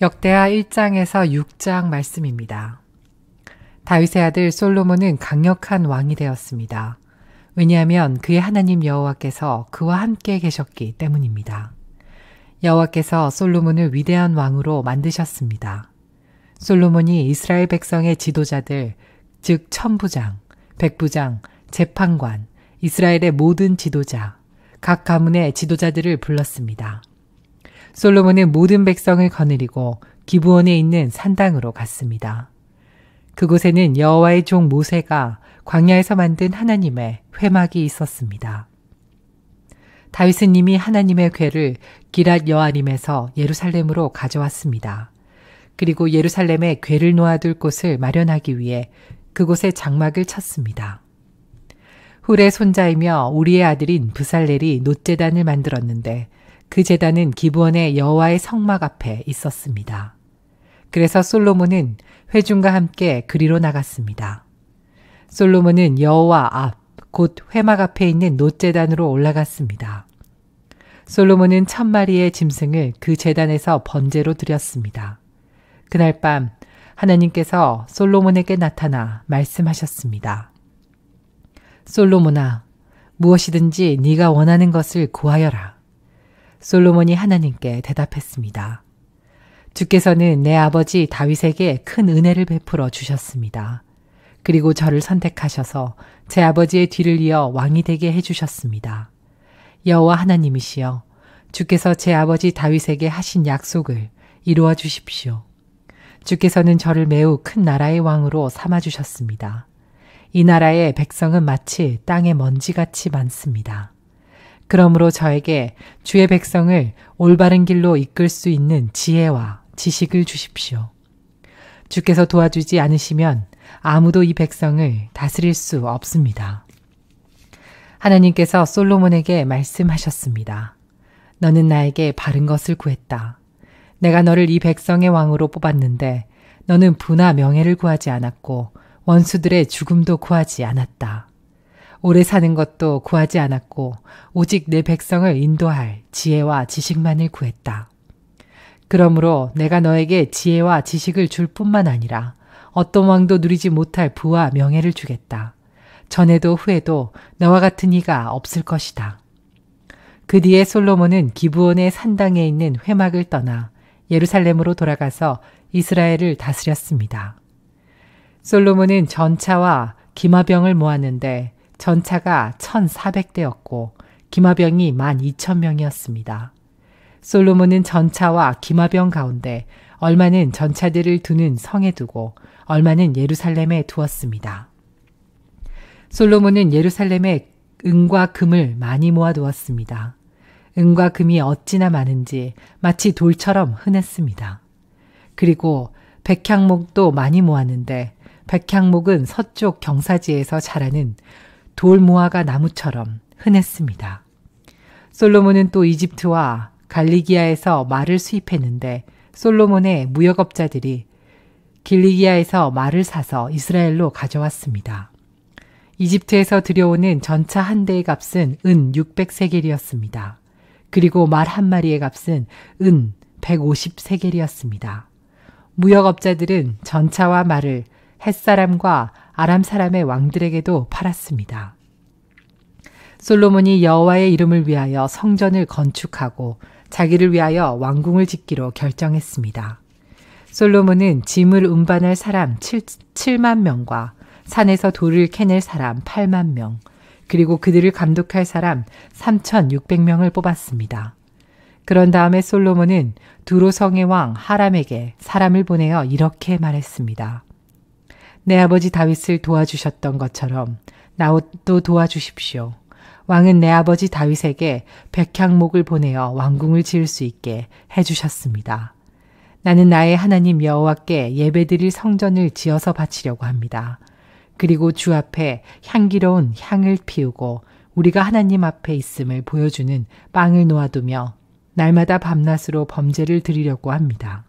역대하 1장에서 6장 말씀입니다. 다윗의 아들 솔로몬은 강력한 왕이 되었습니다. 왜냐하면 그의 하나님 여호와께서 그와 함께 계셨기 때문입니다. 여호와께서 솔로몬을 위대한 왕으로 만드셨습니다. 솔로몬이 이스라엘 백성의 지도자들, 즉 천부장, 백부장, 재판관, 이스라엘의 모든 지도자, 각 가문의 지도자들을 불렀습니다. 솔로몬은 모든 백성을 거느리고 기브온에 있는 산당으로 갔습니다. 그곳에는 여호와의 종 모세가 광야에서 만든 하나님의 회막이 있었습니다. 다윗은 이미 하나님의 궤를 기랏 여아림에서 예루살렘으로 가져왔습니다. 그리고 예루살렘에 궤를 놓아둘 곳을 마련하기 위해 그곳에 장막을 쳤습니다. 훌의 손자이며 우리의 아들인 브살렐이 놋제단을 만들었는데 그 제단은 기브온의 여호와의 성막 앞에 있었습니다. 그래서 솔로몬은 회중과 함께 그리로 나갔습니다. 솔로몬은 여호와 앞, 곧 회막 앞에 있는 놋제단으로 올라갔습니다. 솔로몬은 1000마리의 짐승을 그 제단에서 번제로 드렸습니다. 그날 밤 하나님께서 솔로몬에게 나타나 말씀하셨습니다. 솔로몬아, 무엇이든지 네가 원하는 것을 구하여라. 솔로몬이 하나님께 대답했습니다. 주께서는 내 아버지 다윗에게 큰 은혜를 베풀어 주셨습니다. 그리고 저를 선택하셔서 제 아버지의 뒤를 이어 왕이 되게 해주셨습니다. 여호와 하나님이시여, 주께서 제 아버지 다윗에게 하신 약속을 이루어 주십시오. 주께서는 저를 매우 큰 나라의 왕으로 삼아주셨습니다. 이 나라의 백성은 마치 땅의 먼지같이 많습니다. 그러므로 저에게 주의 백성을 올바른 길로 이끌 수 있는 지혜와 지식을 주십시오. 주께서 도와주지 않으시면 아무도 이 백성을 다스릴 수 없습니다. 하나님께서 솔로몬에게 말씀하셨습니다. 너는 나에게 바른 것을 구했다. 내가 너를 이 백성의 왕으로 뽑았는데 너는 부나 명예를 구하지 않았고 원수들의 죽음도 구하지 않았다. 오래 사는 것도 구하지 않았고 오직 내 백성을 인도할 지혜와 지식만을 구했다. 그러므로 내가 너에게 지혜와 지식을 줄 뿐만 아니라 어떤 왕도 누리지 못할 부와 명예를 주겠다. 전에도 후에도 너와 같은 이가 없을 것이다. 그 뒤에 솔로몬은 기브온의 산당에 있는 회막을 떠나 예루살렘으로 돌아가서 이스라엘을 다스렸습니다. 솔로몬은 전차와 기마병을 모았는데 전차가 1400대였고 기마병이 12,000명이었습니다. 솔로몬은 전차와 기마병 가운데 얼마는 전차들을 두는 성에 두고 얼마는 예루살렘에 두었습니다. 솔로몬은 예루살렘에 은과 금을 많이 모아두었습니다. 은과 금이 어찌나 많은지 마치 돌처럼 흔했습니다. 그리고 백향목도 많이 모았는데 백향목은 서쪽 경사지에서 자라는 돌무화과 나무처럼 흔했습니다. 솔로몬은 또 이집트와 갈리기아에서 말을 수입했는데 솔로몬의 무역업자들이 길리기아에서 말을 사서 이스라엘로 가져왔습니다. 이집트에서 들여오는 전차 한 대의 값은 은 600세겔이었습니다. 그리고 말 한 마리의 값은 은 150세겔이었습니다. 무역업자들은 전차와 말을 햇사람과 아람 사람의 왕들에게도 팔았습니다. 솔로몬이 여호와의 이름을 위하여 성전을 건축하고 자기를 위하여 왕궁을 짓기로 결정했습니다. 솔로몬은 짐을 운반할 사람 7만 명과 산에서 돌을 캐낼 사람 8만 명, 그리고 그들을 감독할 사람 3,600명을 뽑았습니다. 그런 다음에 솔로몬은 두로성의 왕 하람에게 사람을 보내어 이렇게 말했습니다. 내 아버지 다윗을 도와주셨던 것처럼 나도 도와주십시오. 왕은 내 아버지 다윗에게 백향목을 보내어 왕궁을 지을 수 있게 해주셨습니다. 나는 나의 하나님 여호와께 예배드릴 성전을 지어서 바치려고 합니다. 그리고 주 앞에 향기로운 향을 피우고 우리가 하나님 앞에 있음을 보여주는 빵을 놓아두며 날마다 밤낮으로 범죄를 드리려고 합니다.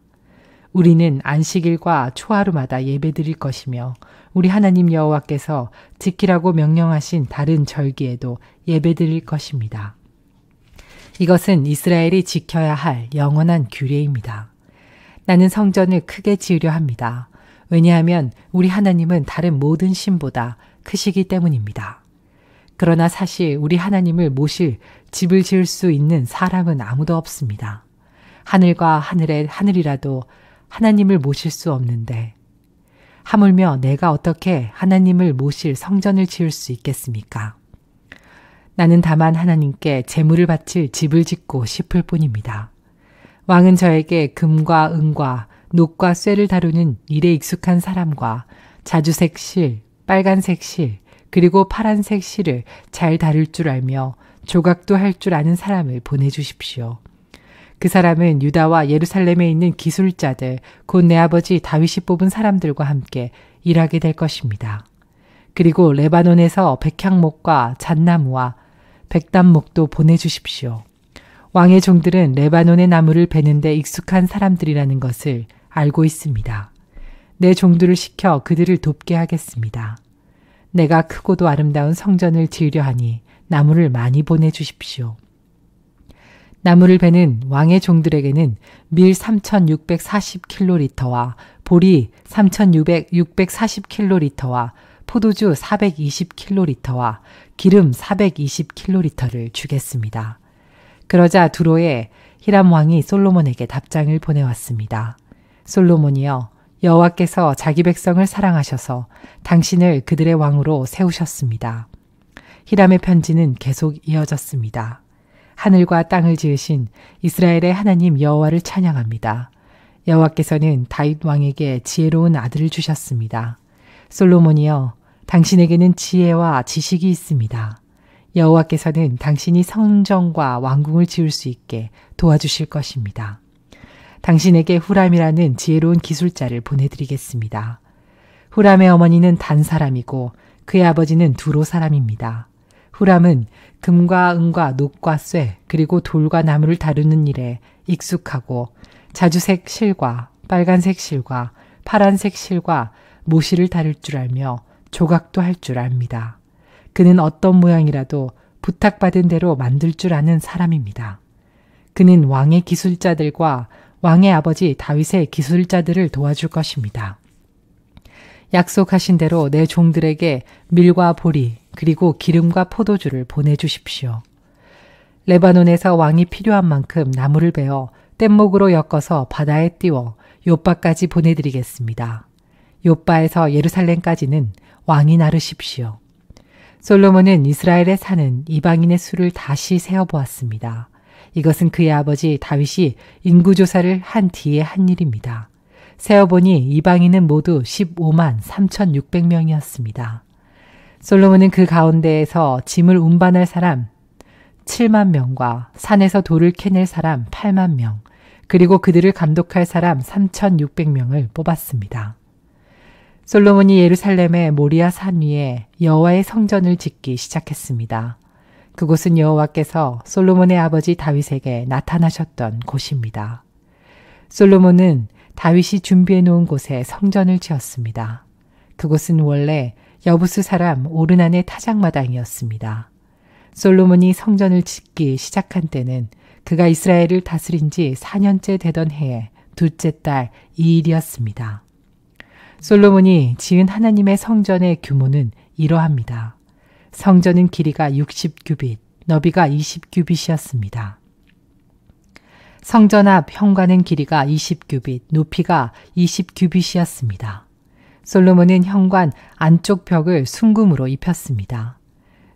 우리는 안식일과 초하루마다 예배드릴 것이며 우리 하나님 여호와께서 지키라고 명령하신 다른 절기에도 예배드릴 것입니다. 이것은 이스라엘이 지켜야 할 영원한 규례입니다. 나는 성전을 크게 지으려 합니다. 왜냐하면 우리 하나님은 다른 모든 신보다 크시기 때문입니다. 그러나 사실 우리 하나님을 모실 집을 지을 수 있는 사람은 아무도 없습니다. 하늘과 하늘의 하늘이라도 하나님을 모실 수 없는데 하물며 내가 어떻게 하나님을 모실 성전을 지을 수 있겠습니까? 나는 다만 하나님께 제물을 바칠 집을 짓고 싶을 뿐입니다. 왕은 저에게 금과 은과 녹과 쇠를 다루는 일에 익숙한 사람과 자주색 실, 빨간색 실, 그리고 파란색 실을 잘 다룰 줄 알며 조각도 할 줄 아는 사람을 보내주십시오. 그 사람은 유다와 예루살렘에 있는 기술자들, 곧 내 아버지 다윗이 뽑은 사람들과 함께 일하게 될 것입니다. 그리고 레바논에서 백향목과 잣나무와 백단목도 보내주십시오. 왕의 종들은 레바논의 나무를 베는 데 익숙한 사람들이라는 것을 알고 있습니다. 내 종들을 시켜 그들을 돕게 하겠습니다. 내가 크고도 아름다운 성전을 지으려 하니 나무를 많이 보내주십시오. 나무를 베는 왕의 종들에게는 밀 3,640킬로리터와 보리 3,640킬로리터와 포도주 420킬로리터와 기름 420킬로리터를 주겠습니다. 그러자 두로에 히람 왕이 솔로몬에게 답장을 보내왔습니다. 솔로몬이여, 여호와께서 자기 백성을 사랑하셔서 당신을 그들의 왕으로 세우셨습니다. 히람의 편지는 계속 이어졌습니다. 하늘과 땅을 지으신 이스라엘의 하나님 여호와를 찬양합니다. 여호와께서는 다윗 왕에게 지혜로운 아들을 주셨습니다. 솔로몬이여, 당신에게는 지혜와 지식이 있습니다. 여호와께서는 당신이 성전과 왕궁을 지을 수 있게 도와주실 것입니다. 당신에게 후람이라는 지혜로운 기술자를 보내드리겠습니다. 후람의 어머니는 단 사람이고 그의 아버지는 두로 사람입니다. 후람은 금과 은과 녹과 쇠 그리고 돌과 나무를 다루는 일에 익숙하고 자주색 실과 빨간색 실과 파란색 실과 모실을 다룰 줄 알며 조각도 할 줄 압니다. 그는 어떤 모양이라도 부탁받은 대로 만들 줄 아는 사람입니다. 그는 왕의 기술자들과 왕의 아버지 다윗의 기술자들을 도와줄 것입니다. 약속하신 대로 내 종들에게 밀과 보리 그리고 기름과 포도주를 보내주십시오. 레바논에서 왕이 필요한 만큼 나무를 베어 뗏목으로 엮어서 바다에 띄워 욥바까지 보내드리겠습니다. 욥바에서 예루살렘까지는 왕이 나르십시오. 솔로몬은 이스라엘에 사는 이방인의 수를 다시 세어보았습니다. 이것은 그의 아버지 다윗이 인구조사를 한 뒤에 한 일입니다. 세어보니 이방인은 모두 15만 3,600명이었습니다. 솔로몬은 그 가운데에서 짐을 운반할 사람 7만 명과 산에서 돌을 캐낼 사람 8만 명, 그리고 그들을 감독할 사람 3,600명을 뽑았습니다. 솔로몬이 예루살렘의 모리아 산 위에 여호와의 성전을 짓기 시작했습니다. 그곳은 여호와께서 솔로몬의 아버지 다윗에게 나타나셨던 곳입니다. 솔로몬은 다윗이 준비해 놓은 곳에 성전을 지었습니다. 그곳은 원래 여부스 사람 오르난의 타작마당이었습니다. 솔로몬이 성전을 짓기 시작한 때는 그가 이스라엘을 다스린 지 4년째 되던 해의 둘째 달 2일이었습니다. 솔로몬이 지은 하나님의 성전의 규모는 이러합니다. 성전은 길이가 60규빗, 너비가 20규빗이었습니다. 성전 앞 현관은 길이가 20규빗, 높이가 20규빗이었습니다. 솔로몬은 현관 안쪽 벽을 순금으로 입혔습니다.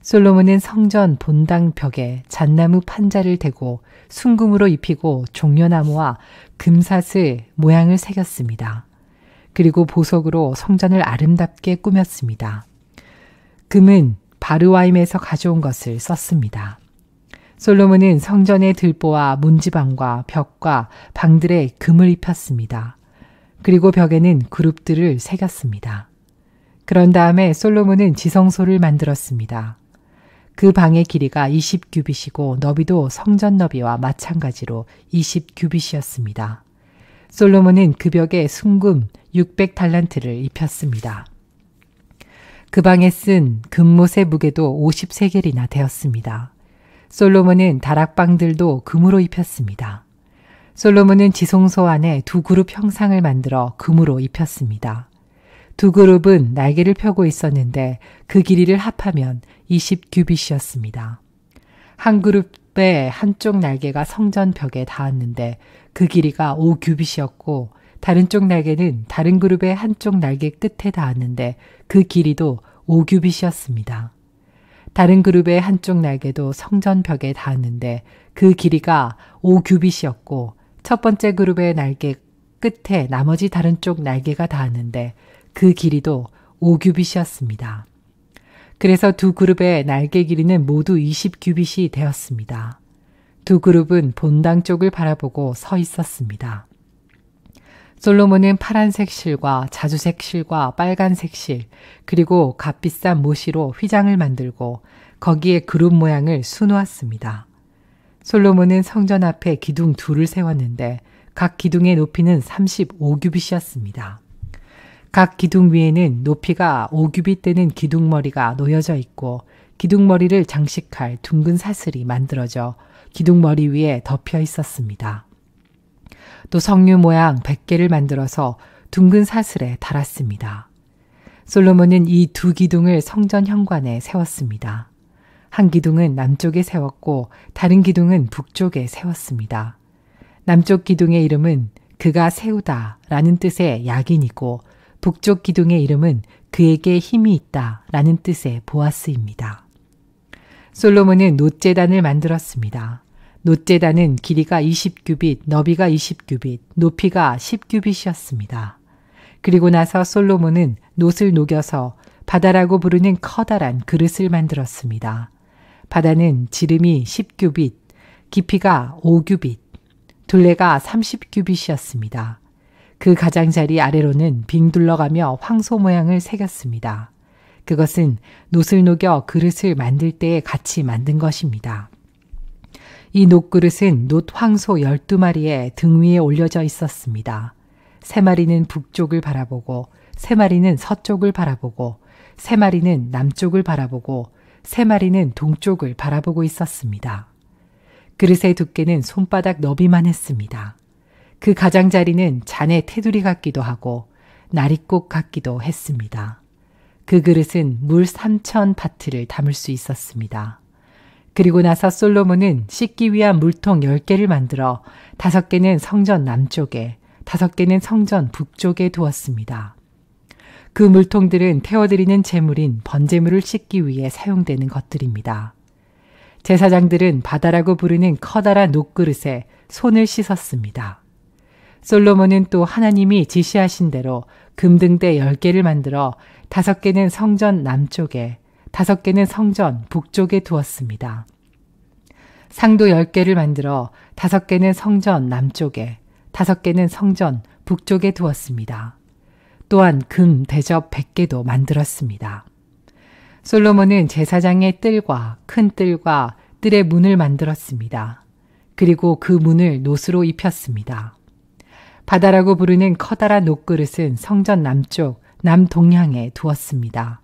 솔로몬은 성전 본당 벽에 잣나무 판자를 대고 순금으로 입히고 종려나무와 금사슬 모양을 새겼습니다. 그리고 보석으로 성전을 아름답게 꾸몄습니다. 금은 바르와임에서 가져온 것을 썼습니다. 솔로몬은 성전의 들보와 문지방과 벽과 방들에 금을 입혔습니다. 그리고 벽에는 그룹들을 새겼습니다. 그런 다음에 솔로몬은 지성소를 만들었습니다. 그 방의 길이가 20규빗이고 너비도 성전 너비와 마찬가지로 20규빗이었습니다. 솔로몬은 그 벽에 순금 600달란트를 입혔습니다. 그 방에 쓴 금못의 무게도 50세겔이나 되었습니다. 솔로몬은 다락방들도 금으로 입혔습니다. 솔로몬은 지성소 안에 두 그룹 형상을 만들어 금으로 입혔습니다. 두 그룹은 날개를 펴고 있었는데 그 길이를 합하면 20규빗이었습니다. 한 그룹의 한쪽 날개가 성전 벽에 닿았는데 그 길이가 5규빗이었고 다른 쪽 날개는 다른 그룹의 한쪽 날개 끝에 닿았는데 그 길이도 5규빗이었습니다. 다른 그룹의 한쪽 날개도 성전 벽에 닿았는데 그 길이가 5규빗이었고 첫 번째 그룹의 날개 끝에 나머지 다른 쪽 날개가 닿았는데 그 길이도 5규빗이었습니다. 그래서 두 그룹의 날개 길이는 모두 20규빗이 되었습니다. 두 그룹은 본당 쪽을 바라보고 서 있었습니다. 솔로몬은 파란색 실과 자주색 실과 빨간색 실 그리고 값비싼 모시로 휘장을 만들고 거기에 그룹 모양을 수놓았습니다. 솔로몬은 성전 앞에 기둥 둘을 세웠는데 각 기둥의 높이는 35규빗이었습니다. 각 기둥 위에는 높이가 5규빗 되는 기둥머리가 놓여져 있고 기둥머리를 장식할 둥근 사슬이 만들어져 기둥머리 위에 덮여 있었습니다. 또 석류 모양 100개를 만들어서 둥근 사슬에 달았습니다. 솔로몬은 이 두 기둥을 성전 현관에 세웠습니다. 한 기둥은 남쪽에 세웠고 다른 기둥은 북쪽에 세웠습니다. 남쪽 기둥의 이름은 그가 세우다 라는 뜻의 야긴이고 북쪽 기둥의 이름은 그에게 힘이 있다 라는 뜻의 보아스입니다. 솔로몬은 놋제단을 만들었습니다. 놋제단은 길이가 20규빗, 너비가 20규빗, 높이가 10규빗이었습니다. 그리고 나서 솔로몬은 놋을 녹여서 바다라고 부르는 커다란 그릇을 만들었습니다. 바다는 지름이 10규빗, 깊이가 5규빗, 둘레가 30규빗이었습니다. 그 가장자리 아래로는 빙 둘러가며 황소 모양을 새겼습니다. 그것은 놋을 녹여 그릇을 만들 때에 같이 만든 것입니다. 이 놋그릇은 놋 황소 12마리의 등 위에 올려져 있었습니다. 3마리는 북쪽을 바라보고 3마리는 서쪽을 바라보고 3마리는 남쪽을 바라보고 3마리는 동쪽을 바라보고 있었습니다. 그릇의 두께는 손바닥 너비만 했습니다. 그 가장자리는 잔의 테두리 같기도 하고 나리꽃 같기도 했습니다. 그 그릇은 물 3,000바트를 담을 수 있었습니다. 그리고 나서 솔로몬은 씻기 위한 물통 10개를 만들어 5개는 성전 남쪽에 5개는 성전 북쪽에 두었습니다. 그 물통들은 태워드리는 제물인 번제물을 씻기 위해 사용되는 것들입니다. 제사장들은 바다라고 부르는 커다란 놋그릇에 손을 씻었습니다. 솔로몬은 또 하나님이 지시하신 대로 금등대 10개를 만들어 5개는 성전 남쪽에 5개는 성전 북쪽에 두었습니다. 상도 10개를 만들어 5개는 성전 남쪽에 5개는 성전 북쪽에 두었습니다. 또한 금 대접 100개도 만들었습니다. 솔로몬은 제사장의 뜰과 큰 뜰과 뜰의 문을 만들었습니다. 그리고 그 문을 놋으로 입혔습니다. 바다라고 부르는 커다란 놋그릇은 성전 남쪽, 남동향에 두었습니다.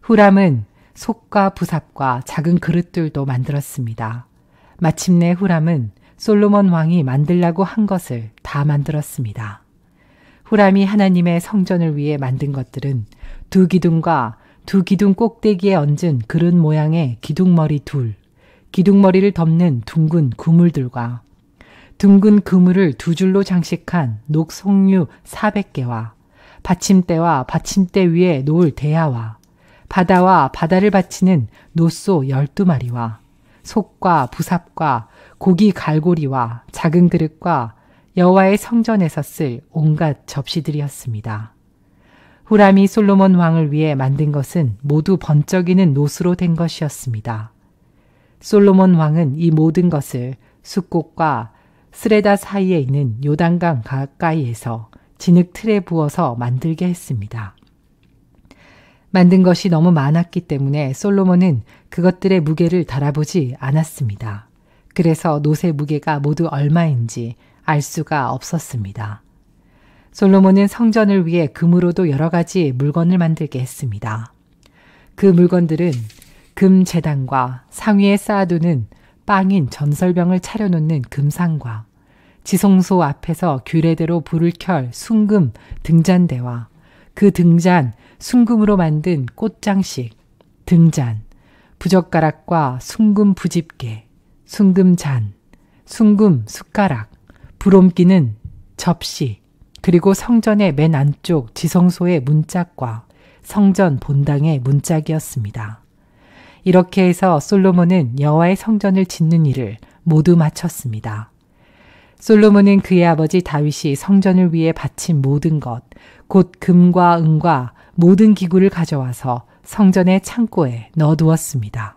후람은 속과 부삽과 작은 그릇들도 만들었습니다. 마침내 후람은 솔로몬 왕이 만들라고 한 것을 다 만들었습니다. 후람이 하나님의 성전을 위해 만든 것들은 두 기둥과 두 기둥 꼭대기에 얹은 그릇 모양의 기둥머리 둘, 기둥머리를 덮는 둥근 그물들과 둥근 그물을 두 줄로 장식한 녹석류 400개와 받침대와 받침대 위에 놓을 대야와 바다와 바다를 받치는 놋소 12마리와 속과 부삽과 고기 갈고리와 작은 그릇과 여호와의 성전에서 쓸 온갖 접시들이었습니다. 후람이 솔로몬 왕을 위해 만든 것은 모두 번쩍이는 놋으로 된 것이었습니다. 솔로몬 왕은 이 모든 것을 숫꽃과 스레다 사이에 있는 요단강 가까이에서 진흙 틀에 부어서 만들게 했습니다. 만든 것이 너무 많았기 때문에 솔로몬은 그것들의 무게를 달아보지 않았습니다. 그래서 놋의 무게가 모두 얼마인지 알 수가 없었습니다. 솔로몬은 성전을 위해 금으로도 여러 가지 물건을 만들게 했습니다. 그 물건들은 금 제단과 상위에 쌓아두는 빵인 전설병을 차려놓는 금상과 지성소 앞에서 규례대로 불을 켤 순금 등잔대와 그 등잔 순금으로 만든 꽃장식, 등잔, 부젓가락과 순금 부집개, 순금잔, 순금 숟가락, 불 옮기는 접시, 그리고 성전의 맨 안쪽 지성소의 문짝과 성전 본당의 문짝이었습니다. 이렇게 해서 솔로몬은 여호와의 성전을 짓는 일을 모두 마쳤습니다. 솔로몬은 그의 아버지 다윗이 성전을 위해 바친 모든 것, 곧 금과 은과 모든 기구를 가져와서 성전의 창고에 넣어두었습니다.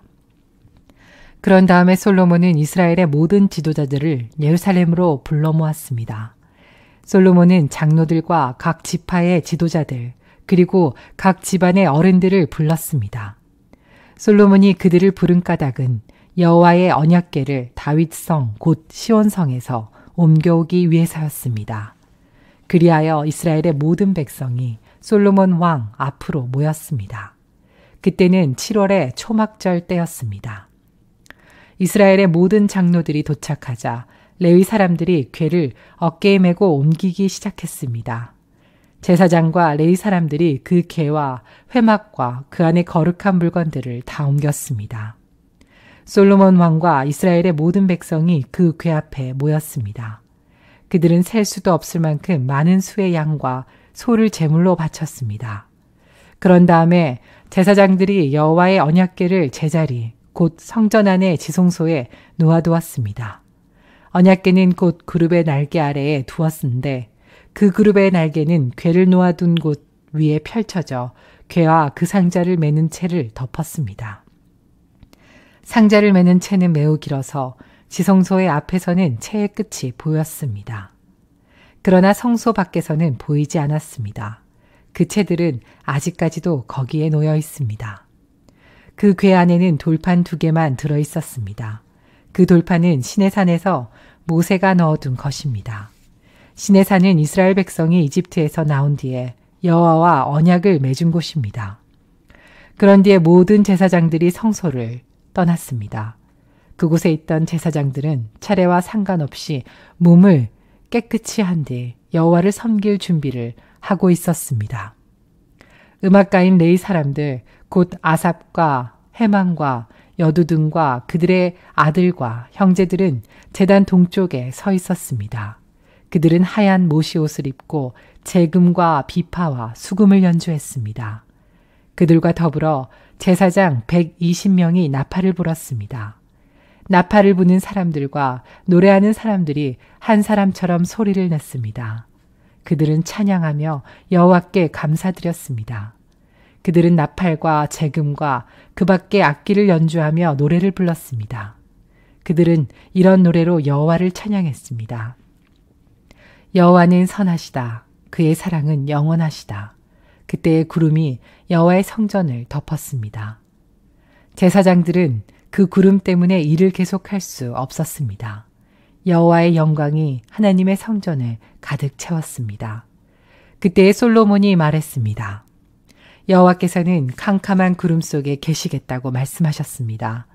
그런 다음에 솔로몬은 이스라엘의 모든 지도자들을 예루살렘으로 불러 모았습니다. 솔로몬은 장로들과 각 지파의 지도자들, 그리고 각 집안의 어른들을 불렀습니다. 솔로몬이 그들을 부른 까닭은 여호와의 언약궤를 다윗성 곧 시온성에서 옮겨오기 위해서였습니다. 그리하여 이스라엘의 모든 백성이 솔로몬 왕 앞으로 모였습니다. 그때는 7월의 초막절 때였습니다. 이스라엘의 모든 장로들이 도착하자 레위 사람들이 궤를 어깨에 메고 옮기기 시작했습니다. 제사장과 레위 사람들이 그 궤와 회막과 그 안에 거룩한 물건들을 다 옮겼습니다. 솔로몬 왕과 이스라엘의 모든 백성이 그 궤 앞에 모였습니다. 그들은 셀 수도 없을 만큼 많은 수의 양과 소를 제물로 바쳤습니다. 그런 다음에 제사장들이 여호와의 언약궤를 제자리, 곧 성전 안의 지성소에 놓아두었습니다. 언약궤는 곧 그룹의 날개 아래에 두었는데 그 그룹의 날개는 궤를 놓아둔 곳 위에 펼쳐져 궤와 그 상자를 매는 채를 덮었습니다. 상자를 매는 채는 매우 길어서 지성소의 앞에서는 채의 끝이 보였습니다. 그러나 성소 밖에서는 보이지 않았습니다. 그 채들은 아직까지도 거기에 놓여 있습니다. 그 궤 안에는 돌판 2개만 들어 있었습니다. 그 돌판은 시내산에서 모세가 넣어둔 것입니다. 시내산은 이스라엘 백성이 이집트에서 나온 뒤에 여호와와 언약을 맺은 곳입니다. 그런 뒤에 모든 제사장들이 성소를 떠났습니다. 그곳에 있던 제사장들은 차례와 상관없이 몸을 깨끗이 한 뒤 여호와를 섬길 준비를 하고 있었습니다. 음악가인 레위 사람들, 곧 아삽과 헤만과 여두둔과 그들의 아들과 형제들은 제단 동쪽에 서 있었습니다. 그들은 하얀 모시 옷을 입고 재금과 비파와 수금을 연주했습니다. 그들과 더불어 제사장 120명이 나팔을 불었습니다. 나팔을 부는 사람들과 노래하는 사람들이 한 사람처럼 소리를 냈습니다. 그들은 찬양하며 여호와께 감사드렸습니다. 그들은 나팔과 재금과 그 밖에 악기를 연주하며 노래를 불렀습니다. 그들은 이런 노래로 여호와를 찬양했습니다. 여호와는 선하시다. 그의 사랑은 영원하시다. 그때의 구름이 여호와의 성전을 덮었습니다. 제사장들은 그 구름 때문에 일을 계속할 수 없었습니다. 여호와의 영광이 하나님의 성전을 가득 채웠습니다. 그때 솔로몬이 말했습니다. 여호와께서는 캄캄한 구름 속에 계시겠다고 말씀하셨습니다.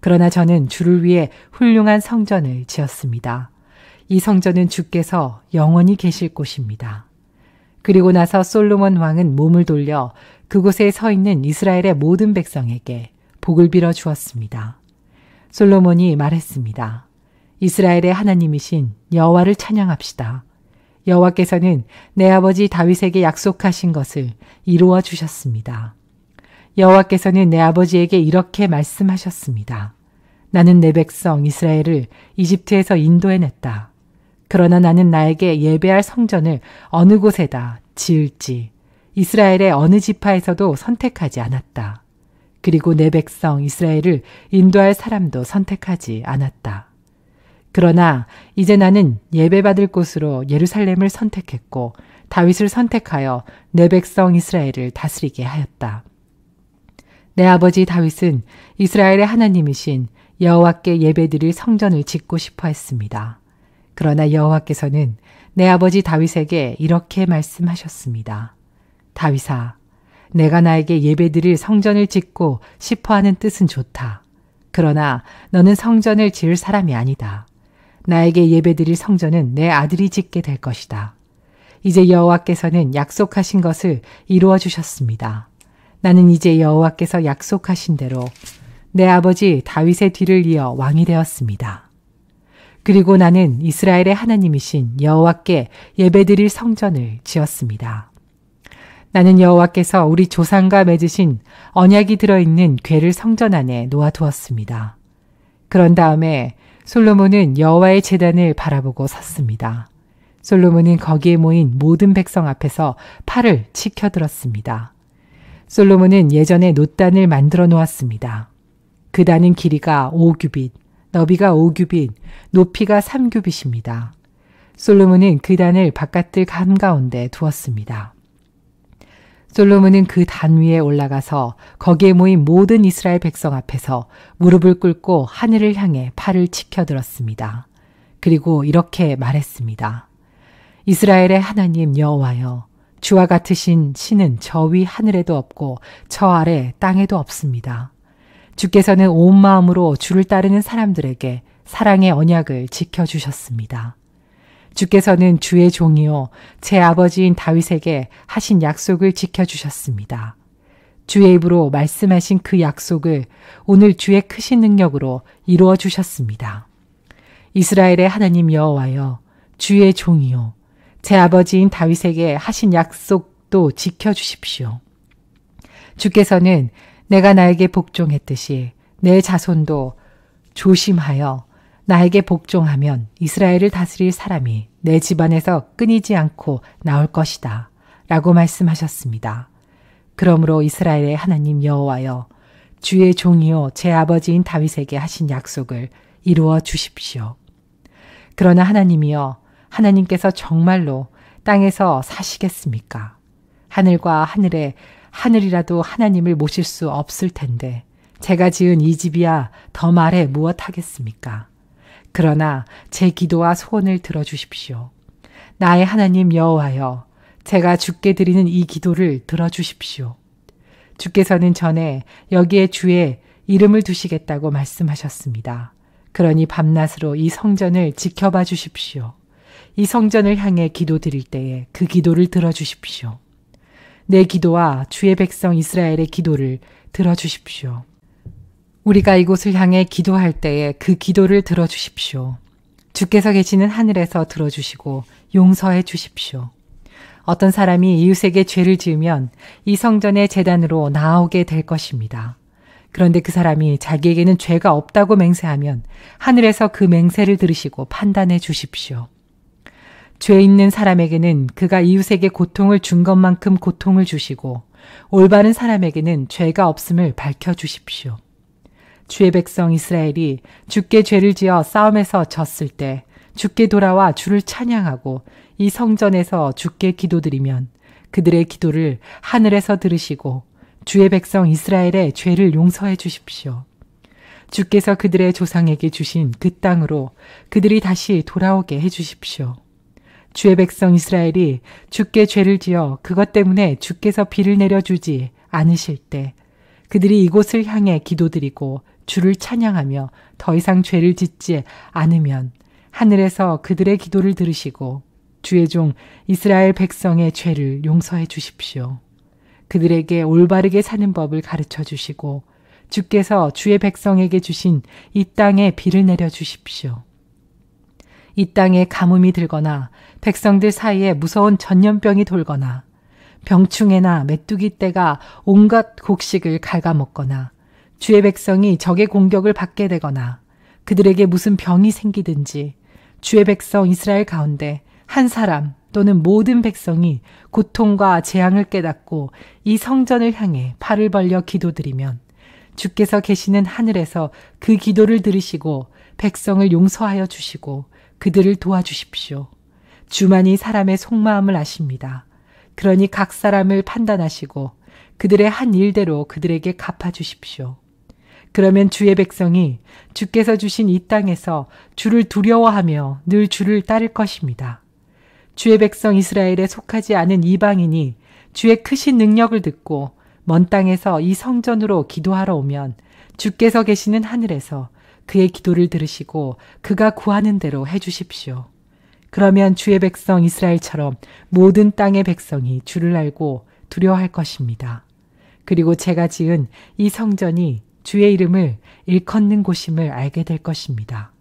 그러나 저는 주를 위해 훌륭한 성전을 지었습니다. 이 성전은 주께서 영원히 계실 곳입니다. 그리고 나서 솔로몬 왕은 몸을 돌려 그곳에 서 있는 이스라엘의 모든 백성에게 복을 빌어 주었습니다. 솔로몬이 말했습니다. 이스라엘의 하나님이신 여호와를 찬양합시다. 여호와께서는 내 아버지 다윗에게 약속하신 것을 이루어 주셨습니다. 여호와께서는 내 아버지에게 이렇게 말씀하셨습니다. 나는 내 백성 이스라엘을 이집트에서 인도해냈다. 그러나 나는 나에게 예배할 성전을 어느 곳에다 지을지 이스라엘의 어느 지파에서도 선택하지 않았다. 그리고 내 백성 이스라엘을 인도할 사람도 선택하지 않았다. 그러나 이제 나는 예배받을 곳으로 예루살렘을 선택했고 다윗을 선택하여 내 백성 이스라엘을 다스리게 하였다. 내 아버지 다윗은 이스라엘의 하나님이신 여호와께 예배드릴 성전을 짓고 싶어 했습니다. 그러나 여호와께서는 내 아버지 다윗에게 이렇게 말씀하셨습니다. 다윗아, 내가 나에게 예배드릴 성전을 짓고 싶어하는 뜻은 좋다. 그러나 너는 성전을 지을 사람이 아니다. 나에게 예배드릴 성전은 내 아들이 짓게 될 것이다. 이제 여호와께서는 약속하신 것을 이루어 주셨습니다. 나는 이제 여호와께서 약속하신 대로 내 아버지 다윗의 뒤를 이어 왕이 되었습니다. 그리고 나는 이스라엘의 하나님이신 여호와께 예배드릴 성전을 지었습니다. 나는 여호와께서 우리 조상과 맺으신 언약이 들어있는 궤를 성전 안에 놓아두었습니다. 그런 다음에 솔로몬은 여호와의 제단을 바라보고 섰습니다. 솔로몬은 거기에 모인 모든 백성 앞에서 팔을 치켜들었습니다. 솔로몬은 예전에 놋단을 만들어 놓았습니다. 그 단은 길이가 5규빗, 너비가 5규빗, 높이가 3규빗입니다. 솔로몬은 그 단을 바깥들 한가운데 두었습니다. 솔로몬은 그 단 위에 올라가서 거기에 모인 모든 이스라엘 백성 앞에서 무릎을 꿇고 하늘을 향해 팔을 치켜들었습니다. 그리고 이렇게 말했습니다. 이스라엘의 하나님 여호와여, 주와 같으신 신은 저 위 하늘에도 없고 저 아래 땅에도 없습니다. 주께서는 온 마음으로 주를 따르는 사람들에게 사랑의 언약을 지켜주셨습니다. 주께서는 주의 종이요 제 아버지인 다윗에게 하신 약속을 지켜주셨습니다. 주의 입으로 말씀하신 그 약속을 오늘 주의 크신 능력으로 이루어 주셨습니다. 이스라엘의 하나님 여호와여, 주의 종이요 제 아버지인 다윗에게 하신 약속도 지켜주십시오. 주께서는 내가 나에게 복종했듯이 내 자손도 조심하여 나에게 복종하면 이스라엘을 다스릴 사람이 내 집안에서 끊이지 않고 나올 것이다 라고 말씀하셨습니다. 그러므로 이스라엘의 하나님 여호와여, 주의 종이요 제 아버지인 다윗에게 하신 약속을 이루어 주십시오. 그러나 하나님이여, 하나님께서 정말로 땅에서 사시겠습니까? 하늘과 하늘이라도 하나님을 모실 수 없을 텐데 제가 지은 이 집이야 더 말해 무엇하겠습니까? 그러나 제 기도와 소원을 들어주십시오. 나의 하나님 여호와여, 제가 주께 드리는 이 기도를 들어주십시오. 주께서는 전에 여기에 주의 이름을 두시겠다고 말씀하셨습니다. 그러니 밤낮으로 이 성전을 지켜봐 주십시오. 이 성전을 향해 기도드릴 때에 그 기도를 들어주십시오. 내 기도와 주의 백성 이스라엘의 기도를 들어주십시오. 우리가 이곳을 향해 기도할 때에 그 기도를 들어주십시오. 주께서 계시는 하늘에서 들어주시고 용서해 주십시오. 어떤 사람이 이웃에게 죄를 지으면 이 성전의 제단으로 나아오게 될 것입니다. 그런데 그 사람이 자기에게는 죄가 없다고 맹세하면 하늘에서 그 맹세를 들으시고 판단해 주십시오. 죄 있는 사람에게는 그가 이웃에게 고통을 준 것만큼 고통을 주시고 올바른 사람에게는 죄가 없음을 밝혀주십시오. 주의 백성 이스라엘이 주께 죄를 지어 싸움에서 졌을 때 주께 돌아와 주를 찬양하고 이 성전에서 주께 기도드리면 그들의 기도를 하늘에서 들으시고 주의 백성 이스라엘의 죄를 용서해 주십시오. 주께서 그들의 조상에게 주신 그 땅으로 그들이 다시 돌아오게 해 주십시오. 주의 백성 이스라엘이 주께 죄를 지어 그것 때문에 주께서 비를 내려주지 않으실 때 그들이 이곳을 향해 기도드리고 주를 찬양하며 더 이상 죄를 짓지 않으면 하늘에서 그들의 기도를 들으시고 주의 종 이스라엘 백성의 죄를 용서해 주십시오. 그들에게 올바르게 사는 법을 가르쳐 주시고 주께서 주의 백성에게 주신 이 땅에 비를 내려 주십시오. 이 땅에 가뭄이 들거나 백성들 사이에 무서운 전염병이 돌거나 병충해나 메뚜기 떼가 온갖 곡식을 갉아먹거나 주의 백성이 적의 공격을 받게 되거나 그들에게 무슨 병이 생기든지 주의 백성 이스라엘 가운데 한 사람 또는 모든 백성이 고통과 재앙을 깨닫고 이 성전을 향해 팔을 벌려 기도드리면 주께서 계시는 하늘에서 그 기도를 들으시고 백성을 용서하여 주시고 그들을 도와주십시오. 주만이 사람의 속마음을 아십니다. 그러니 각 사람을 판단하시고 그들의 한 일대로 그들에게 갚아주십시오. 그러면 주의 백성이 주께서 주신 이 땅에서 주를 두려워하며 늘 주를 따를 것입니다. 주의 백성 이스라엘에 속하지 않은 이방인이 주의 크신 능력을 듣고 먼 땅에서 이 성전으로 기도하러 오면 주께서 계시는 하늘에서 그의 기도를 들으시고 그가 구하는 대로 해주십시오. 그러면 주의 백성 이스라엘처럼 모든 땅의 백성이 주를 알고 두려워할 것입니다. 그리고 제가 지은 이 성전이 주의 이름을 일컫는 곳임을 알게 될 것입니다.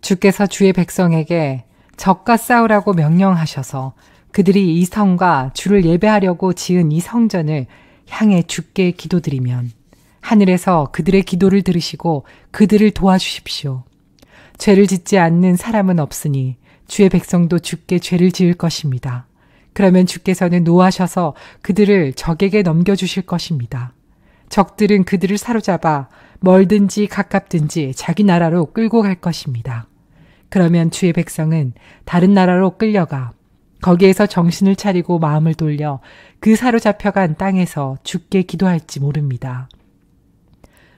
주께서 주의 백성에게 적과 싸우라고 명령하셔서 그들이 이 성과 주를 예배하려고 지은 이 성전을 향해 주께 기도드리면 하늘에서 그들의 기도를 들으시고 그들을 도와주십시오. 죄를 짓지 않는 사람은 없으니 주의 백성도 주께 죄를 지을 것입니다. 그러면 주께서는 노하셔서 그들을 적에게 넘겨주실 것입니다. 적들은 그들을 사로잡아 멀든지 가깝든지 자기 나라로 끌고 갈 것입니다. 그러면 주의 백성은 다른 나라로 끌려가 거기에서 정신을 차리고 마음을 돌려 그 사로잡혀간 땅에서 주께 기도할지 모릅니다.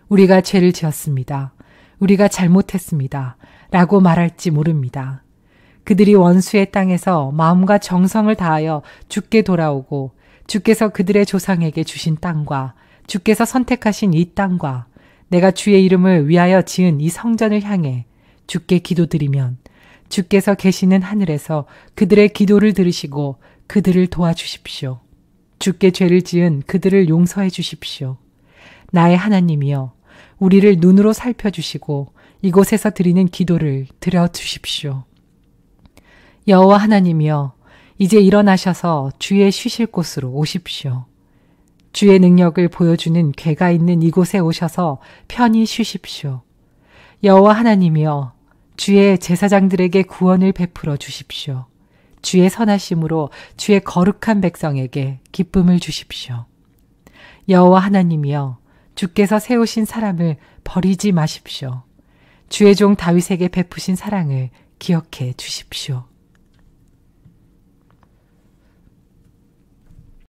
우리가 죄를 지었습니다. 우리가 잘못했습니다. 라고 말할지 모릅니다. 그들이 원수의 땅에서 마음과 정성을 다하여 주께 돌아오고 주께서 그들의 조상에게 주신 땅과 주께서 선택하신 이 땅과 내가 주의 이름을 위하여 지은 이 성전을 향해 주께 기도드리면 주께서 계시는 하늘에서 그들의 기도를 들으시고 그들을 도와주십시오. 주께 죄를 지은 그들을 용서해 주십시오. 나의 하나님이여, 우리를 눈으로 살펴주시고 이곳에서 드리는 기도를 들어주십시오. 여호와 하나님이여, 이제 일어나셔서 주의 쉬실 곳으로 오십시오. 주의 능력을 보여주는 궤가 있는 이곳에 오셔서 편히 쉬십시오. 여호와 하나님이여, 주의 제사장들에게 구원을 베풀어 주십시오. 주의 선하심으로 주의 거룩한 백성에게 기쁨을 주십시오. 여호와 하나님이여, 주께서 세우신 사람을 버리지 마십시오. 주의 종 다윗에게 베푸신 사랑을 기억해 주십시오.